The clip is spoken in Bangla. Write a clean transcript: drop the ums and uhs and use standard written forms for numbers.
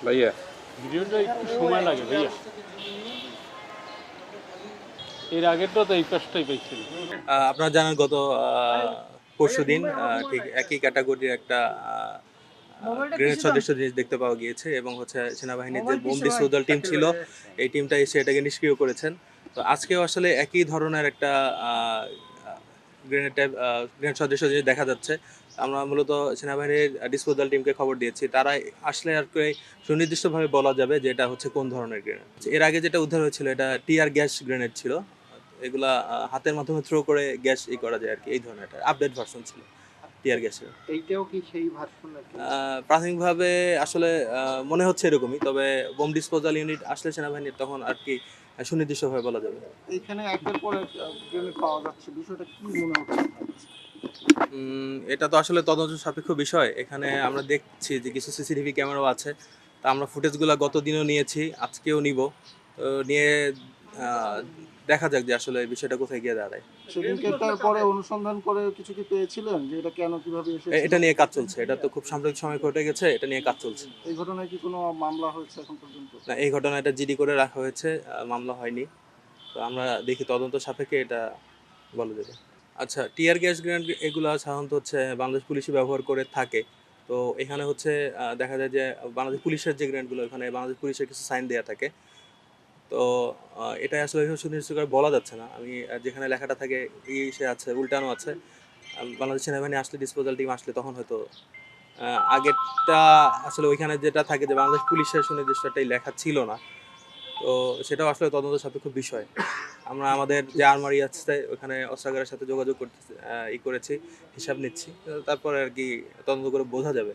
ভাইয়া ভিডিওটা একটু সময় লাগে ভাইয়া, এর আগেরটা তো এই পাশটাই পাইছিল। আপনারা জানেন গত পরশুদিন ঠিক একই ক্যাটাগরির একটা গ্রেনেড সদৃশ জিনিস দেখতে পাওয়া গিয়েছে এবং হচ্ছে সেনাবাহিনীর যে বোম ডিসপোজাল টিম ছিল এই টিমটা এসে এটাকে নিষ্ক্রিয় করেছেন। তো আজকেও আসলে একই ধরনের একটা গ্রেনেড টাইপ গ্রেনেড সদৃশ জিনিস দেখা যাচ্ছে। আমরা মূলত সেনাবাহিনীর ডিসপোজাল টিমকে খবর দিয়েছি, তারা আসলে আর কি সুনির্দিষ্টভাবে বলা যাবে যে এটা হচ্ছে কোন ধরনের গ্রেনেড। এর আগে যেটা উদ্ধার হয়েছিল এটা টিয়ার গ্যাস গ্রেনেড ছিল, এগুলা হাতের মাধ্যমে থ্রো করে গ্যাস করা যায় আর কি, এই ধরনের একটা আপডেট ভার্সন ছিল টিয়ার গ্যাসের। এইটাও কি সেই ভার্সন নাকি? প্রাথমিকভাবে আসলে মনে হচ্ছে এরকমই, তবে বোম ডিসপোজাল ইউনিট আসলে সেনাবাহিনীর তখন আর কি সুনির্দিষ্টভাবে বলা যাবে। এইখানে একের পর এক গ্রেনেড পাওয়া যাচ্ছে, বিষয়টা কি মনে হচ্ছে? এটা তো আসলে তদন্ত সাপেক্ষ বিষয়। এখানে আমরা দেখছি যে কিছু সিসিটিভি ক্যামেরাও আছে, তা আমরা ফুটেজগুলো গত দিনও নিয়েছি, আজকেও নিব। তো নিয়ে আহ, দেখা যাক যে আসলে এই বিষয়টা কোথায় গিয়ে দাঁড়ায়। সেদিনকে পরে অনুসন্ধান করে কিছু কি পেয়েছিলেন যে এটা কেন কিভাবে এসেছে? এটা নিয়ে কাজ চলছে, এটা তো খুব সাম্প্রতিক সময় ঘটে গেছে, এটা নিয়ে কাজ চলছে। এই ঘটনায় কি কোনো মামলা হয়েছে এখন পর্যন্ত? না, এই ঘটনাটা জিডি করে রাখা হয়েছে, মামলা হয়নি। তো আমরা দেখি তদন্ত সাপেক্ষে এটা বলা যাবে। আচ্ছা, টিয়ার গ্যাস গ্রেনেড এগুলো সাধারণত হচ্ছে বাংলাদেশ পুলিশই ব্যবহার করে থাকে। তো এখানে হচ্ছে দেখা যায় যে বাংলাদেশ পুলিশের যে গ্রেনেডগুলো, এখানে বাংলাদেশ পুলিশের কিছু সাইন দেওয়া থাকে। তো এটা আসলে সুনির্দিষ্ট করে বলা যাচ্ছে না। আমি যেখানে লেখাটা থাকে সে আছে, উল্টানো আছে। বাংলাদেশ সেনাবাহিনী আসলে ডিসপোজাল টিম আসলে তখন হয়তো আগেরটা আসলে ওইখানে যেটা থাকে যে বাংলাদেশ পুলিশের সুনির্দিষ্টটাই লেখা ছিল না। তো সেটাও আসলে তদন্ত সাপেক্ষ বিষয়। আমরা আমাদের যে আর্মারি আছে ওখানে অস্ত্রাগারের সাথে যোগাযোগ করতেছি, করেছি, হিসাব নিচ্ছি। তারপরে আর কি তদন্ত করে বোঝা যাবে।